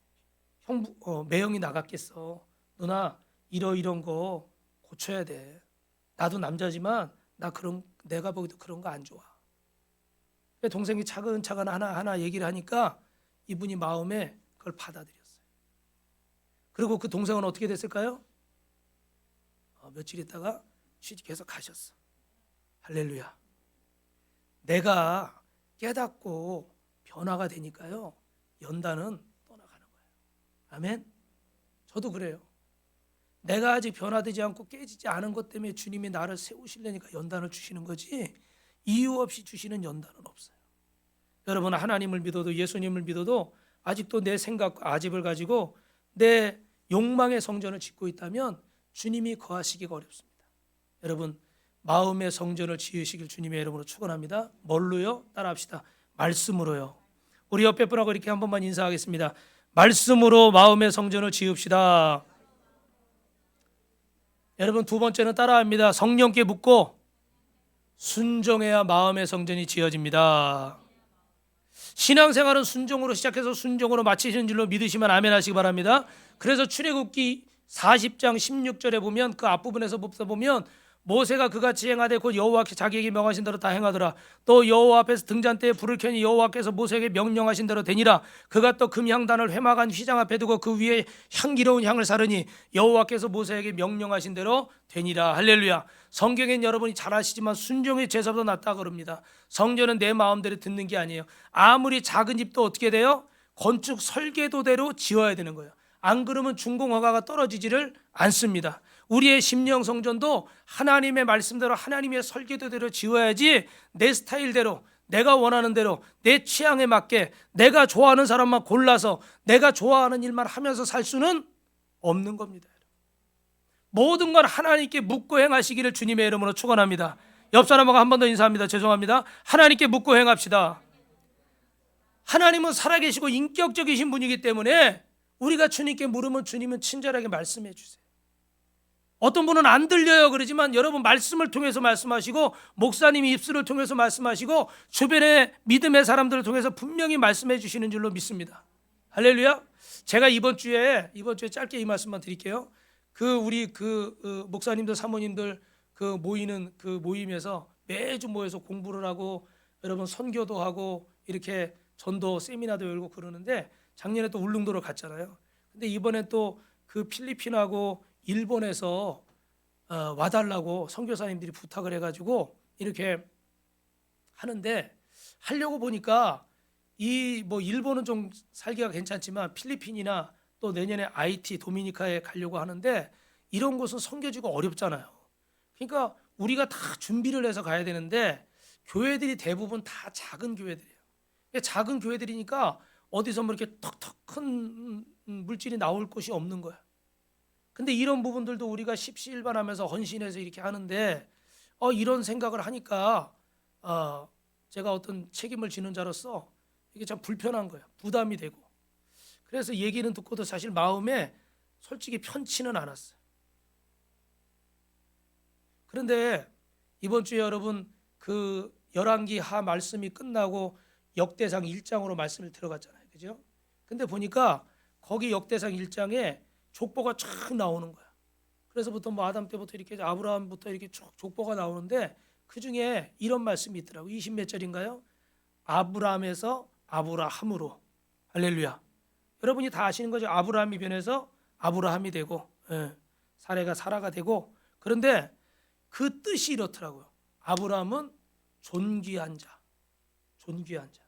매형이 나갔겠어. 누나 이런 거 고쳐야 돼. 나도 남자지만 내가 보기도 그런 거 안 좋아. 동생이 차근차근 하나하나 얘기를 하니까 이분이 마음에 그걸 받아들였어요. 그리고 그 동생은 어떻게 됐을까요? 며칠 있다가 취직해서 가셨어. 할렐루야. 내가 깨닫고 변화가 되니까요. 연단은 떠나가는 거예요. 아멘. 저도 그래요. 내가 아직 변화되지 않고 깨지지 않은 것 때문에 주님이 나를 세우시려니까 연단을 주시는 거지 이유 없이 주시는 연단은 없어요. 여러분 하나님을 믿어도 예수님을 믿어도 아직도 내 생각과 아집을 가지고 내 욕망의 성전을 짓고 있다면 주님이 거하시기가 어렵습니다. 여러분 마음의 성전을 지으시길 주님의 이름으로 축원합니다. 뭘로요? 따라합시다. 말씀으로요. 우리 옆에 분하고 이렇게 한 번만 인사하겠습니다. 말씀으로 마음의 성전을 지읍시다. 여러분 두 번째는 따라합니다. 성령께 묻고 순종해야 마음의 성전이 지어집니다. 신앙생활은 순종으로 시작해서 순종으로 마치시는 줄로 믿으시면 아멘 하시기 바랍니다. 그래서 출애굽기 40장 16절에 보면 그 앞부분에서 보면 모세가 그같이 행하되 곧 여호와께 자기에게 명하신 대로 다 행하더라. 또 여호와 앞에서 등잔대에 불을 켜니 여호와께서 모세에게 명령하신 대로 되니라. 그가 또 금향단을 회막한 휘장 앞에 두고 그 위에 향기로운 향을 사르니 여호와께서 모세에게 명령하신 대로 되니라. 할렐루야. 성경엔 여러분이 잘 아시지만 순종의 제사보다 낫다 그럽니다. 성전은 내 마음대로 듣는 게 아니에요. 아무리 작은 집도 어떻게 돼요? 건축 설계도대로 지어야 되는 거예요. 안 그러면 준공허가가 떨어지지를 않습니다. 우리의 심령 성전도 하나님의 말씀대로 하나님의 설계도대로 지어야지 내 스타일대로 내가 원하는 대로 내 취향에 맞게 내가 좋아하는 사람만 골라서 내가 좋아하는 일만 하면서 살 수는 없는 겁니다. 모든 건 하나님께 묻고 행하시기를 주님의 이름으로 축원합니다. 옆 사람하고 한 번 더 인사합니다. 죄송합니다. 하나님께 묻고 행합시다. 하나님은 살아계시고 인격적이신 분이기 때문에 우리가 주님께 물으면 주님은 친절하게 말씀해 주세요. 어떤 분은 안 들려요 그러지만 여러분 말씀을 통해서 말씀하시고 목사님이 입술을 통해서 말씀하시고 주변의 믿음의 사람들을 통해서 분명히 말씀해 주시는 줄로 믿습니다. 할렐루야. 제가 이번 주에 짧게 이 말씀만 드릴게요. 우리 목사님들 사모님들 모이는 그 모임에서 매주 모여서 공부를 하고 여러분 선교도 하고 이렇게 전도 세미나도 열고 그러는데 작년에 또 울릉도를 갔잖아요. 근데 이번에 또 그 필리핀하고 일본에서 와달라고 선교사님들이 부탁을 해가지고 이렇게 하는데 하려고 보니까 이 뭐 일본은 좀 살기가 괜찮지만 필리핀이나 또 내년에 IT 도미니카에 가려고 하는데 이런 곳은 선교지가 어렵잖아요. 그러니까 우리가 다 준비를 해서 가야 되는데 교회들이 대부분 다 작은 교회들이에요. 작은 교회들이니까 어디서 뭐 이렇게 턱턱 큰 물질이 나올 곳이 없는 거야. 근데 이런 부분들도 우리가 십시일반하면서 헌신해서 이렇게 하는데 이런 생각을 하니까 제가 어떤 책임을 지는 자로서 이게 참 불편한 거예요. 부담이 되고. 그래서 얘기는 듣고도 사실 마음에 솔직히 편치는 않았어요. 그런데 이번 주에 여러분 그 열왕기 하 말씀이 끝나고 역대상 1장으로 말씀을 들어갔잖아요. 그죠? 근데 보니까 거기 역대상 1장에 족보가 쫙 나오는 거야. 그래서부터 뭐 아담 때부터 이렇게 아브라함부터 이렇게 쭉 족보가 나오는데 그 중에 이런 말씀이 있더라고. 20몇 절인가요? 아브라함에서 아브라함으로. 할렐루야. 여러분이 다 아시는 거죠. 아브라함이 변해서 아브라함이 되고 사레가 사라가 되고. 그런데 그 뜻이 이렇더라고요. 아브라함은 존귀한 자. 존귀한 자.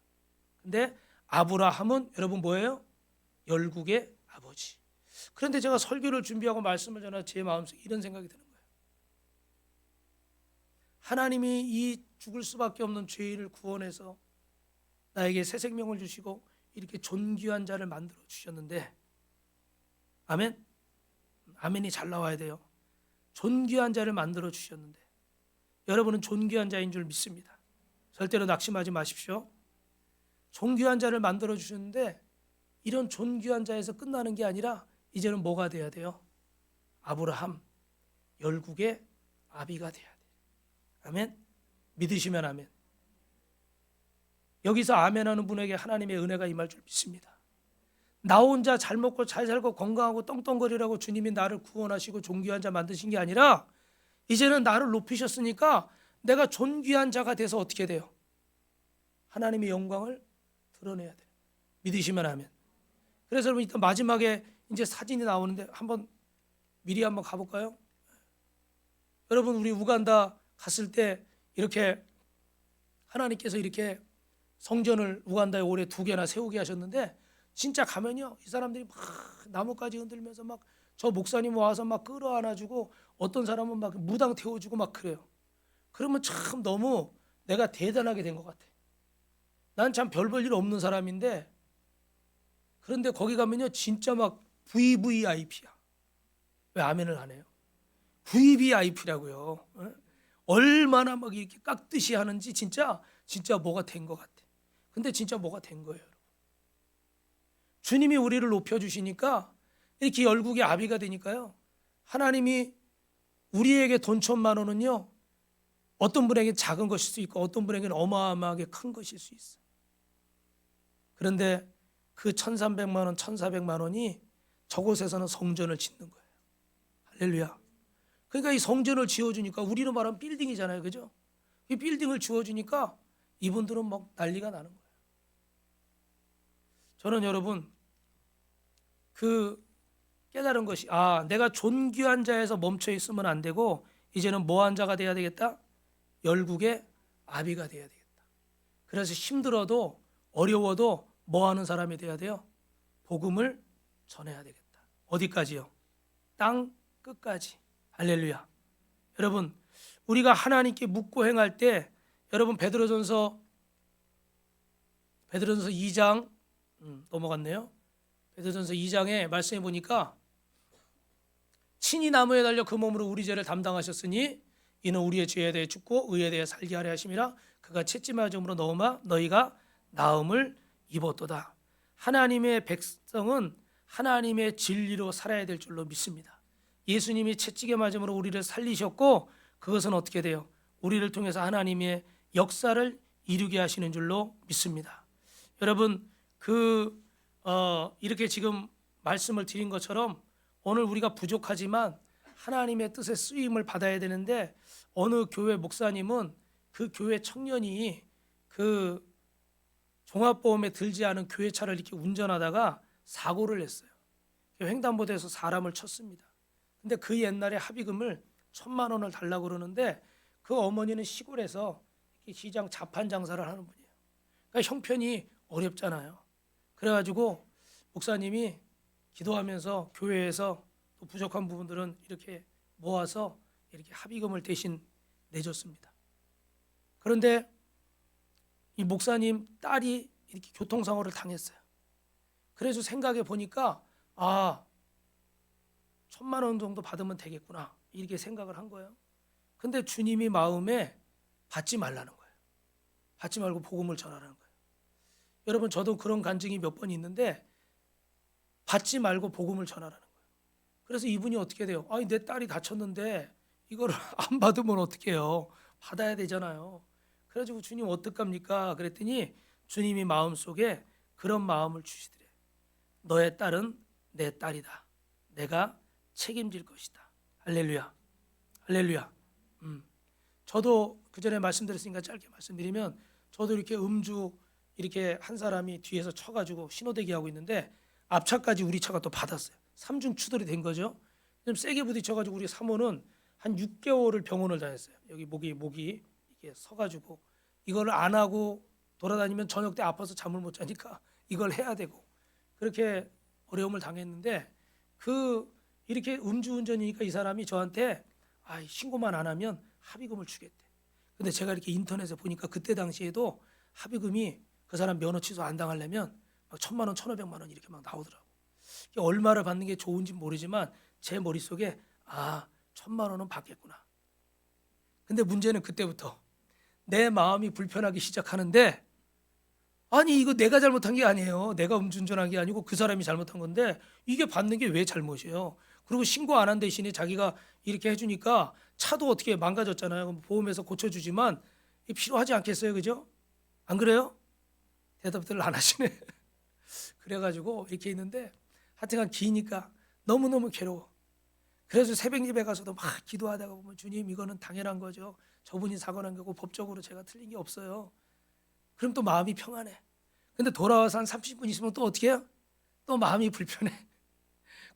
근데 아브라함은 여러분 뭐예요? 열국의 아버지. 그런데 제가 설교를 준비하고 말씀을 전하 제 마음속에 이런 생각이 드는 거예요. 하나님이 이 죽을 수밖에 없는 죄인을 구원해서 나에게 새 생명을 주시고 이렇게 존귀한 자를 만들어 주셨는데 아멘? 아멘이 잘 나와야 돼요. 존귀한 자를 만들어 주셨는데 여러분은 존귀한 자인 줄 믿습니다. 절대로 낙심하지 마십시오. 존귀한 자를 만들어 주셨는데 이런 존귀한 자에서 끝나는 게 아니라 이제는 뭐가 돼야 돼요? 아브라함, 열국의 아비가 돼야 돼요. 아멘? 믿으시면 아멘. 여기서 아멘하는 분에게 하나님의 은혜가 임할 줄 믿습니다. 나 혼자 잘 먹고 잘 살고 건강하고 떵떵거리라고 주님이 나를 구원하시고 존귀한 자 만드신 게 아니라 이제는 나를 높이셨으니까 내가 존귀한 자가 돼서 어떻게 돼요? 하나님의 영광을 드러내야 돼요. 믿으시면 아멘. 그래서 여러분 일단 마지막에 이제 사진이 나오는데 미리 한번 가볼까요? 여러분 우리 우간다 갔을 때 이렇게 하나님께서 이렇게 성전을 우간다에 올해 2개나 세우게 하셨는데 진짜 가면요 이 사람들이 막 나뭇가지 흔들면서 막 저 목사님 와서 막 끌어안아주고 어떤 사람은 막 무당 태워주고 막 그래요. 그러면 참 너무 내가 대단하게 된 것 같아. 난 참 별 볼 일 없는 사람인데 그런데 거기 가면요 진짜 막 VVIP야. 왜 아멘을 안 해요? VVIP라고요. 얼마나 막 이렇게 깍듯이 하는지 진짜 뭐가 된 것 같아. 근데 진짜 뭐가 된 거예요, 여러분. 주님이 우리를 높여주시니까 이렇게 열국의 아비가 되니까요. 하나님이 우리에게 돈 1,000만 원은요. 어떤 분에게 작은 것일 수 있고 어떤 분에게는 어마어마하게 큰 것일 수 있어요. 그런데 그 1,300만 원, 1,400만 원이 저곳에서는 성전을 짓는 거예요. 할렐루야. 그러니까 이 성전을 지어주니까 우리로 말하면 빌딩이잖아요. 그죠? 이 빌딩을 지어주니까 이분들은 막 난리가 나는 거예요. 저는 여러분 그 깨달은 것이 내가 존귀한 자에서 멈춰 있으면 안 되고 이제는 뭐한 자가 돼야 되겠다? 열국의 아비가 돼야 되겠다. 그래서 힘들어도 어려워도 뭐 하는 사람이 돼야 돼요? 복음을 전해야 되겠다. 어디까지요? 땅 끝까지. 할렐루야. 여러분 우리가 하나님께 묻고 행할 때 여러분 베드로전서 2장 넘어갔네요. 베드로전서 2장에 말씀해 보니까 친히 나무에 달려 그 몸으로 우리 죄를 담당하셨으니 이는 우리의 죄에 대해 죽고 의에 대해 살게 하려 하심이라 그가 채찍 맞음으로 너희가 나음을 입었도다. 하나님의 백성은 하나님의 진리로 살아야 될 줄로 믿습니다. 예수님이 채찍에 맞음으로 우리를 살리셨고 그것은 어떻게 돼요? 우리를 통해서 하나님의 역사를 이루게 하시는 줄로 믿습니다. 여러분 이렇게 지금 말씀을 드린 것처럼 오늘 우리가 부족하지만 하나님의 뜻에 쓰임을 받아야 되는데 어느 교회 목사님은 그 교회 청년이 그 종합보험에 들지 않은 교회차를 이렇게 운전하다가 사고를 했어요. 횡단보도에서 사람을 쳤습니다. 근데 그 옛날에 합의금을 1,000만 원을 달라고 그러는데 그 어머니는 시골에서 시장 자판 장사를 하는 분이에요. 그러니까 형편이 어렵잖아요. 그래가지고 목사님이 기도하면서 교회에서 또 부족한 부분들은 이렇게 모아서 이렇게 합의금을 대신 내줬습니다. 그런데 이 목사님 딸이 이렇게 교통사고를 당했어요. 그래서 생각해 보니까 1,000만 원 정도 받으면 되겠구나 이렇게 생각을 한 거예요. 근데 주님이 마음에 받지 말라는 거예요. 받지 말고 복음을 전하라는 거예요. 여러분 저도 그런 간증이 몇 번 있는데 받지 말고 복음을 전하라는 거예요. 그래서 이분이 어떻게 돼요? 아니 내 딸이 다쳤는데 이거를 안 받으면 어떡해요? 받아야 되잖아요. 그래가지고 주님 어떡합니까? 그랬더니 주님이 마음속에 그런 마음을 주시더래. 너의 딸은 내 딸이다. 내가 책임질 것이다. 할렐루야. 할렐루야. 저도 그 전에 말씀드렸으니까 짧게 말씀드리면 저도 이렇게 음주 이렇게 한 사람이 뒤에서 쳐가지고 신호대기 하고 있는데 앞차까지 우리 차가 또 받았어요. 삼중 추돌이 된 거죠. 좀 세게 부딪혀가지고 우리 사모는 한 6개월을 병원을 다녔어요. 여기 목이 이게 서가지고 이걸 안 하고 돌아다니면 저녁 때 아파서 잠을 못 자니까 이걸 해야 되고 그렇게 어려움을 당했는데 이렇게 음주운전이니까 이 사람이 저한테 신고만 안 하면 합의금을 주겠대. 근데 제가 이렇게 인터넷에 보니까 그때 당시에도 합의금이 그 사람 면허 취소 안 당하려면 막 1,000만 원, 1,500만 원 이렇게 막 나오더라고. 얼마를 받는 게 좋은지 모르지만 제 머릿속에 1,000만 원은 받겠구나. 근데 문제는 그때부터 내 마음이 불편하기 시작하는데 아니 이거 내가 잘못한 게 아니에요. 내가 음주운전한 게 아니고 그 사람이 잘못한 건데 이게 받는 게 왜 잘못이에요? 그리고 신고 안 한 대신에 자기가 이렇게 해주니까 차도 어떻게 망가졌잖아요. 그럼 보험에서 고쳐주지만 필요하지 않겠어요, 그죠? 안 그래요? 대답들을 안 하시네. 그래가지고 이렇게 있는데 하여튼간 기니까 너무너무 괴로워. 그래서 새벽 예배 가서도 막 기도하다가 보면 주님 이거는 당연한 거죠. 저분이 사고 난 거고 법적으로 제가 틀린 게 없어요. 그럼 또 마음이 평안해. 근데 돌아와서 한 30분 있으면 또 어떻게 해요? 또 마음이 불편해.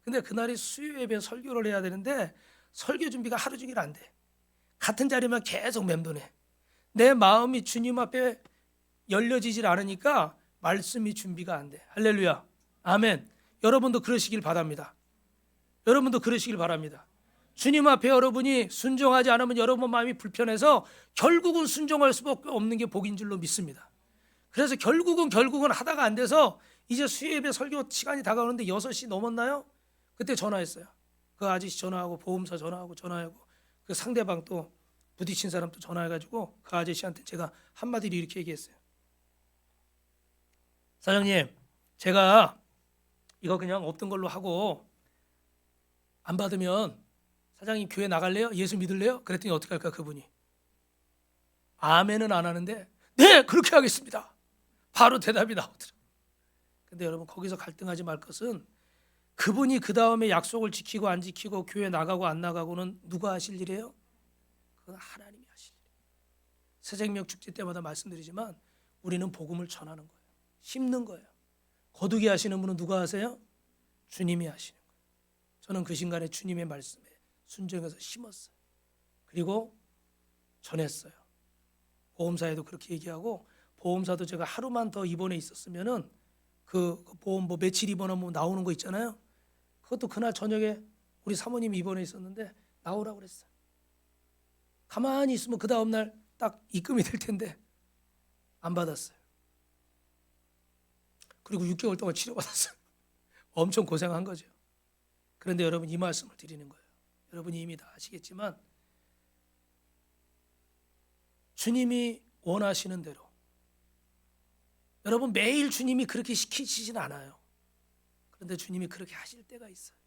근데 그날이 수요 예배 설교를 해야 되는데 설교 준비가 하루 종일 안 돼. 같은 자리만 계속 맴도네. 내 마음이 주님 앞에 열려지질 않으니까 말씀이 준비가 안 돼. 할렐루야. 아멘. 여러분도 그러시길 바랍니다. 여러분도 그러시길 바랍니다. 주님 앞에 여러분이 순종하지 않으면 여러분 마음이 불편해서 결국은 순종할 수밖에 없는 게 복인 줄로 믿습니다. 그래서 결국은 하다가 안 돼서 이제 수요예배 설교 시간이 다가오는데 6시 넘었나요? 그때 전화했어요. 그 아저씨 전화하고 보험사 전화하고 그 상대방 또 부딪힌 사람 또 전화해가지고 그 아저씨한테 제가 한마디로 이렇게 얘기했어요. 사장님, 제가 이거 그냥 없던 걸로 하고 안 받으면 사장님 교회 나갈래요? 예수 믿을래요? 그랬더니 어떻게 할까 그분이 아멘은 안 하는데 네 그렇게 하겠습니다. 바로 대답이 나오더라고요. 근데 여러분 거기서 갈등하지 말 것은 그분이 그 다음에 약속을 지키고 안 지키고 교회 나가고 안 나가고는 누가 하실 일이에요? 그건 하나님이 하실 일이에요. 새생명 축제 때마다 말씀드리지만 우리는 복음을 전하는 거예요. 심는 거예요. 거두기 하시는 분은 누가 하세요? 주님이 하시는 거예요. 저는 그 순간에 주님의 말씀에 순종해서 심었어요. 그리고 전했어요. 보험사에도 그렇게 얘기하고 보험사도 제가 하루만 더 입원해 있었으면은 그 보험 뭐 며칠 입원하면 나오는 거 있잖아요. 그것도 그날 저녁에 우리 사모님이 입원해 있었는데 나오라고 그랬어요. 가만히 있으면 그 다음 날 딱 입금이 될 텐데 안 받았어요. 그리고 6개월 동안 치료받았어요. 엄청 고생한 거죠. 그런데 여러분 이 말씀을 드리는 거예요. 여러분이 이미 다 아시겠지만 주님이 원하시는 대로 여러분 매일 주님이 그렇게 시키시진 않아요. 그런데 주님이 그렇게 하실 때가 있어요.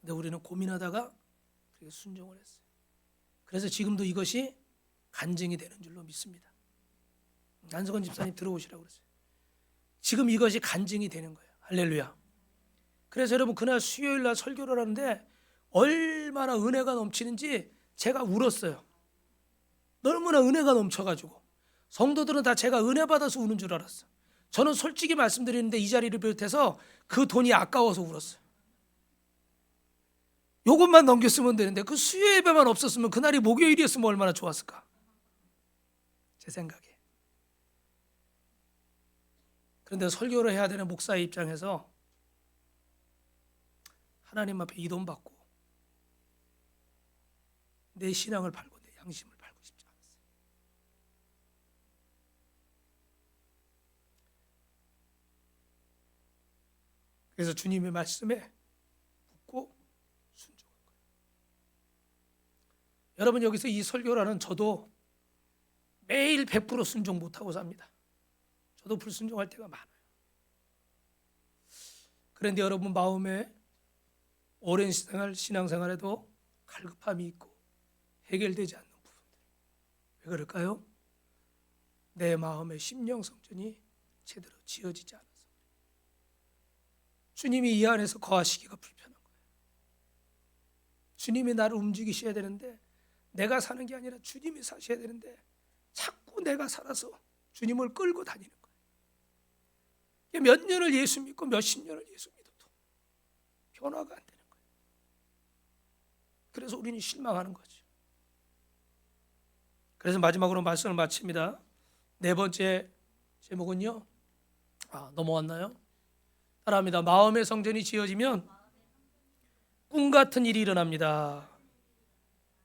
근데 우리는 고민하다가 그렇게 순종을 했어요. 그래서 지금도 이것이 간증이 되는 줄로 믿습니다. 안석원 집사님 들어오시라고 그랬어요. 지금 이것이 간증이 되는 거예요. 할렐루야. 그래서 여러분 그날 수요일 날 설교를 하는데 얼마나 은혜가 넘치는지 제가 울었어요. 너무나 은혜가 넘쳐가지고 성도들은 다 제가 은혜 받아서 우는 줄 알았어. 저는 솔직히 말씀드리는데 이 자리를 비롯해서 그 돈이 아까워서 울었어요. 요것만 넘겼으면 되는데 그 수요 예배만 없었으면 그날이 목요일이었으면 얼마나 좋았을까, 제 생각에. 그런데 설교를 해야 되는 목사의 입장에서 하나님 앞에 이 돈 받고 내 신앙을 팔고 내 양심을 팔고 싶지 않았어요. 그래서 주님의 말씀에 붙고 순종한 거예요. 여러분, 여기서 이 설교라는 저도 매일 100% 순종 못하고 삽니다. 저도 불순종할 때가 많아요. 그런데 여러분 마음에 오랜 신앙생활에도 갈급함이 있고 해결되지 않는 부분들, 왜 그럴까요? 내 마음의 심령 성전이 제대로 지어지지 않아서. 주님이 이 안에서 거하시기가 불편한 거예요. 주님이 나를 움직이셔야 되는데, 내가 사는 게 아니라 주님이 사셔야 되는데 자꾸 내가 살아서 주님을 끌고 다니는 거예요. 몇 년을 예수 믿고 몇십 년을 예수 믿어도 변화가 안 되는 거예요. 그래서 우리는 실망하는 거죠. 그래서 마지막으로 말씀을 마칩니다. 네 번째 제목은요, 넘어왔나요? 따라합니다. 마음의 성전이 지어지면 꿈 같은 일이 일어납니다.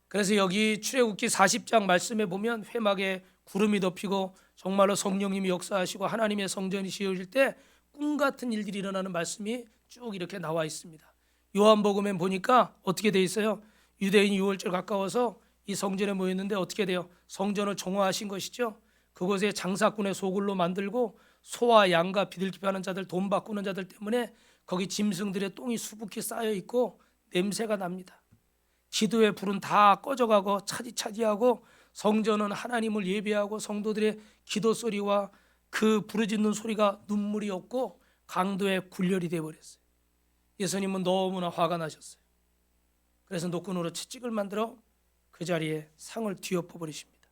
그래서 여기 출애굽기 40장 말씀에 보면 회막에 구름이 덮이고 정말로 성령님이 역사하시고 하나님의 성전이 지어질 때 꿈 같은 일들이 일어나는 말씀이 쭉 이렇게 나와 있습니다. 요한복음에 보니까 어떻게 돼 있어요? 유대인 유월절 가까워서 이 성전에 모였는데 어떻게 돼요? 성전을 정화하신 것이죠. 그곳에 장사꾼의 소굴로 만들고 소와 양과 비둘기 파는 자들, 돈 바꾸는 자들 때문에 거기 짐승들의 똥이 수북히 쌓여 있고 냄새가 납니다. 기도의 불은 다 꺼져가고 차지하고 성전은 하나님을 예배하고 성도들의 기도 소리와 그 부르짖는 소리가 눈물이 없고 강도의 굴렬이 되어버렸어요. 예수님은 너무나 화가 나셨어요. 그래서 노끈으로 채찍을 만들어 그 자리에 상을 뒤엎어 버리십니다.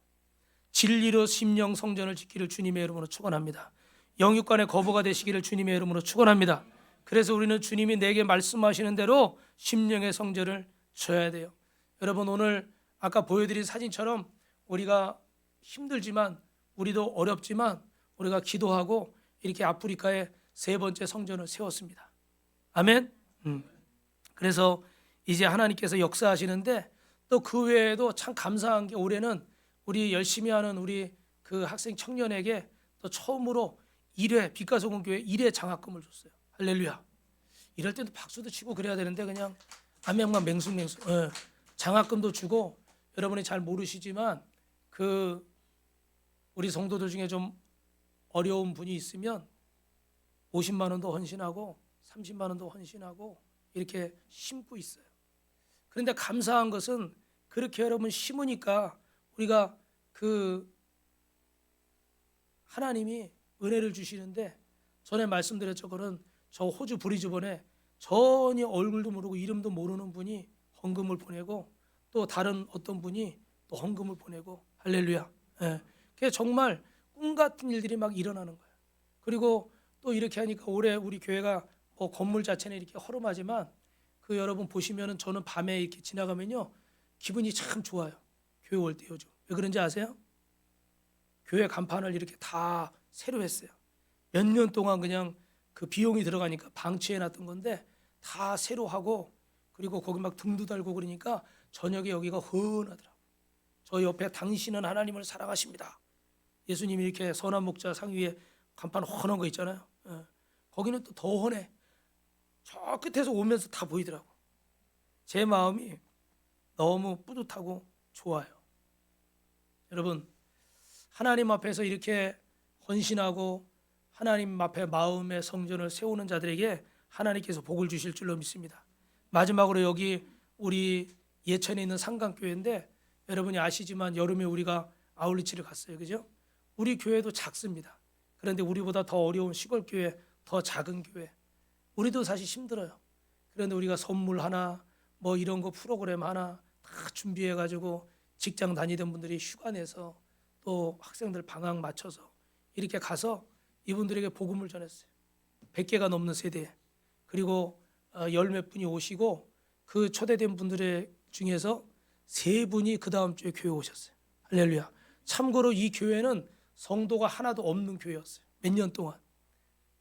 진리로 심령 성전을 지키를 주님의 이름으로 축원합니다. 영육간의 거부가 되시기를 주님의 이름으로 축원합니다. 그래서 우리는 주님이 내게 말씀하시는 대로 심령의 성전을 줘야 돼요. 여러분, 오늘 아까 보여드린 사진처럼 우리가 힘들지만, 우리도 어렵지만 우리가 기도하고 이렇게 아프리카에 세 번째 성전을 세웠습니다. 아멘. 그래서 이제 하나님께서 역사하시는데, 또 그 외에도 참 감사한 게 올해는 우리 열심히 하는 우리 그 학생 청년에게 또 처음으로 1회 빛가소금교회 1회 장학금을 줬어요. 할렐루야. 이럴 때도 박수도 치고 그래야 되는데 그냥 아멘만 맹숭맹숭. 장학금도 주고, 여러분이 잘 모르시지만 그 우리 성도들 중에 좀 어려운 분이 있으면 50만 원도 헌신하고 30만 원도 헌신하고 이렇게 심고 있어요. 그런데 감사한 것은 그렇게 여러분 심으니까 우리가 그 하나님이 은혜를 주시는데, 전에 말씀드렸죠. 그런 저 호주 브리즈번에 전혀 얼굴도 모르고 이름도 모르는 분이 헌금을 보내고, 또 다른 어떤 분이 또 헌금을 보내고, 할렐루야. 그게 정말 꿈 같은 일들이 막 일어나는 거예요. 그리고 또 이렇게 하니까 올해 우리 교회가 뭐 건물 자체는 이렇게 허름하지만 그 여러분 보시면은 저는 밤에 이렇게 지나가면요 기분이 참 좋아요. 교회 올 때 요즘 왜 그런지 아세요? 교회 간판을 이렇게 다 새로 했어요. 몇 년 동안 그냥 그 비용이 들어가니까 방치해 놨던 건데 다 새로 하고, 그리고 거기 막 등도 달고 그러니까 저녁에 여기가 헌하더라고요. 저 옆에 당신은 하나님을 사랑하십니다. 예수님이 이렇게 선한 목자 상 위에 간판 헌한 거 있잖아요. 거기는 또 더 헌해. 저 끝에서 오면서 다 보이더라고. 제 마음이 너무 뿌듯하고 좋아요. 여러분, 하나님 앞에서 이렇게 헌신하고 하나님 앞에 마음의 성전을 세우는 자들에게 하나님께서 복을 주실 줄로 믿습니다. 마지막으로 여기 우리 예천에 있는 상강교회인데, 여러분이 아시지만 여름에 우리가 아울리치를 갔어요. 그죠? 우리 교회도 작습니다. 그런데 우리보다 더 어려운 시골교회, 더 작은 교회, 우리도 사실 힘들어요. 그런데 우리가 선물 하나 뭐 이런 거 프로그램 하나 다 준비해 가지고 직장 다니던 분들이 휴가 내서 또 학생들 방학 맞춰서 이렇게 가서 이분들에게 복음을 전했어요. 100개가 넘는 세대에. 그리고 열 몇 분이 오시고 그 초대된 분들의 중에서 3분이 그 다음 주에 교회 오셨어요. 할렐루야. 참고로 이 교회는 성도가 하나도 없는 교회였어요. 몇 년 동안.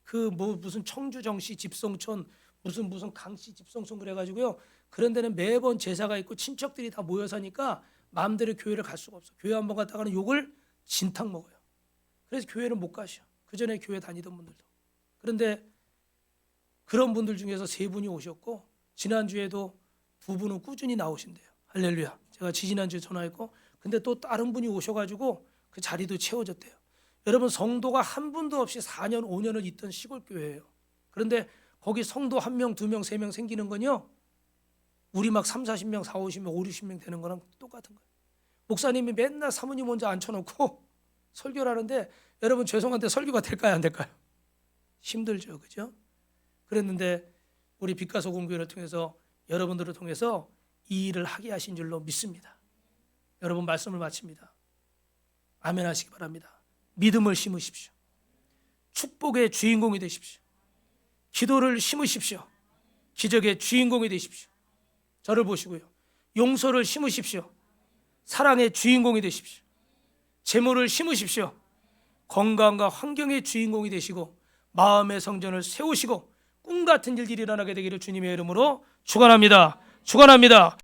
그 무슨 청주정시 집성촌 무슨 강씨 집성촌 그래가지고요. 그런 데는 매번 제사가 있고 친척들이 다 모여 사니까 마음대로 교회를 갈 수가 없어. 교회 한번 갔다가는 욕을 진탕 먹어요. 그래서 교회를 못 가셔. 그 전에 교회 다니던 분들도. 그런데 그런 분들 중에서 3분이 오셨고 지난주에도 2분은 꾸준히 나오신대요. 할렐루야. 제가 지지난주에 전화했고 근데 또 다른 분이 오셔가지고 그 자리도 채워졌대요. 여러분 성도가 한 분도 없이 4년 5년을 있던 시골 교회예요. 그런데 거기 성도 1명 2명 3명 생기는 건요. 우리 막 3, 40명 4, 50명 5, 60명 되는 거랑 똑같은 거예요. 목사님이 맨날 사모님 혼자 앉혀놓고 설교를 하는데 여러분 죄송한데 설교가 될까요 안 될까요? 힘들죠. 그죠? 그랬는데 우리 빛과 소금 교회를 통해서 여러분들을 통해서 이 일을 하게 하신 줄로 믿습니다. 여러분 말씀을 마칩니다. 아멘 하시기 바랍니다. 믿음을 심으십시오. 축복의 주인공이 되십시오. 기도를 심으십시오. 기적의 주인공이 되십시오. 저를 보시고요. 용서를 심으십시오. 사랑의 주인공이 되십시오. 재물을 심으십시오. 건강과 환경의 주인공이 되시고 마음의 성전을 세우시고 꿈 같은 일들이 일어나게 되기를 주님의 이름으로 축원합니다. 축원합니다.